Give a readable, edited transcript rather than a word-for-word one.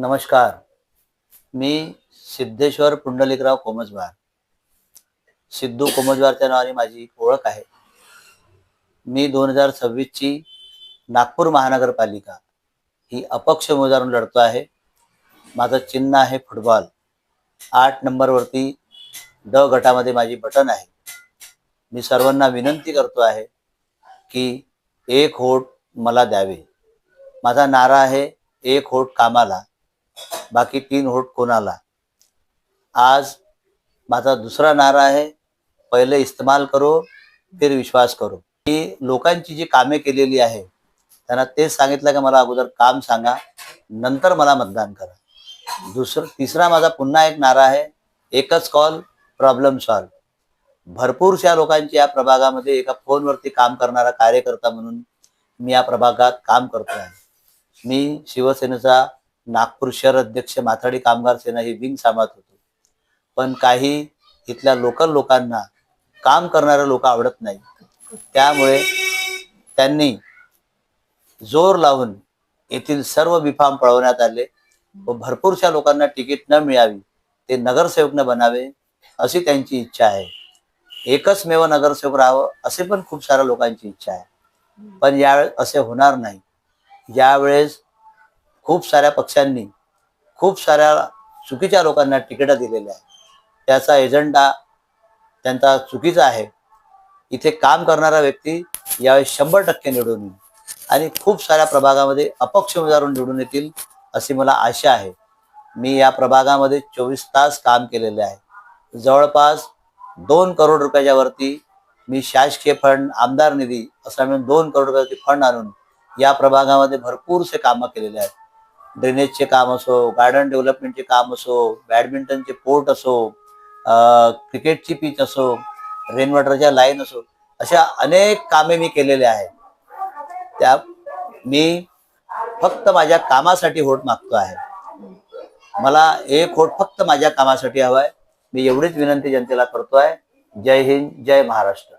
नमस्कार. मी सिद्धेश्वर पुंडलिकराव कोमजवार. सिद्धू कोमजवारच्या नावाने माझी ओळख आहे. मी 2026 ची नागपूर महानगरपालिका ही अपक्ष उमेदवार लढतो आहे. माझं चिन्ह आहे फुटबॉल. 8 नंबरवरती ड गटामध्ये माझी बटन आहे. मी सर्वांना विनंती करतो आहे की एक वोट मला द्यावे. माझा नारा आहे एक वोट कामाला, बाकी 3 वोट कोणाला. आज माझा दुसरा नारा आहे पहिले इस्तेमाल करो फिर विश्वास करो. ही लोकांची जी कामे केलेली आहे त्यांना तेच सांगितलं की मला अगोदर काम सांगा, नंतर मला मतदान करा. तिसरा माझा पुन्हा एक नारा आहे एकच कॉल प्रॉब्लेम सॉल्व. भरपूरशा लोकांची या प्रभागामध्ये एका फोनवरती काम करणारा कार्यकर्ता म्हणून मी या प्रभागात काम करतो आहे. मी शिवसेनेचा नागपूर शहर अध्यक्ष माथाडी कामगार सेना ही विंग सांभाळत होतो. पण काही इथल्या लोकल लोकांना काम करणारे लोक आवडत नाही. त्यामुळे त्यांनी जोर लावून येथील सर्व बिफाम पळवण्यात आले व भरपूरशा लोकांना तिकीट न मिळावी ते नगरसेवक न बनावे अशी त्यांची इच्छा आहे. एकच मेव नगरसेवक राहावं असे पण खूप साऱ्या लोकांची इच्छा आहे. पण यावेळेस असे होणार नाही. यावेळेस खूप साऱ्या पक्षांनी खूप साऱ्या चुकीच्या लोकांना तिकीट दिलेल्या आहे. त्याचा एजेंडा त्यांचा चुकीचा आहे. इथे काम करणारा व्यक्ती यावेळेस 100% निवडून येईल आणि खूप साऱ्या प्रभागामध्ये अपक्ष उमेदवार निवडून येतील अशी मला आशा आहे. मी या प्रभागामध्ये 24 तास काम केलेले आहे. जवळपास 2 करोड रुपयाच्या वरती मी शासकीय फंड, आमदार निधी असा मिळून 2 करोड रुपयाचे फंड आणून या प्रभागामध्ये भरपूरसे कामं केलेले आहेत. ड्रेनेजचे काम असो, गार्डन डेव्हलपमेंटचे काम असो, बॅडमिंटनचे कोर्ट असो, क्रिकेटची पिच असो, रेन वॉटरच्या लाईन असो, अशा अनेक कामे मी केलेले आहेत. त्या मी फक्त माझ्या कामासाठी वोट मागतो आहे. मला एक वोट फक्त माझ्या कामासाठी हवाय. मी एवढीच विनंती जनतेला करतो आहे. जय हिंद, जय महाराष्ट्र.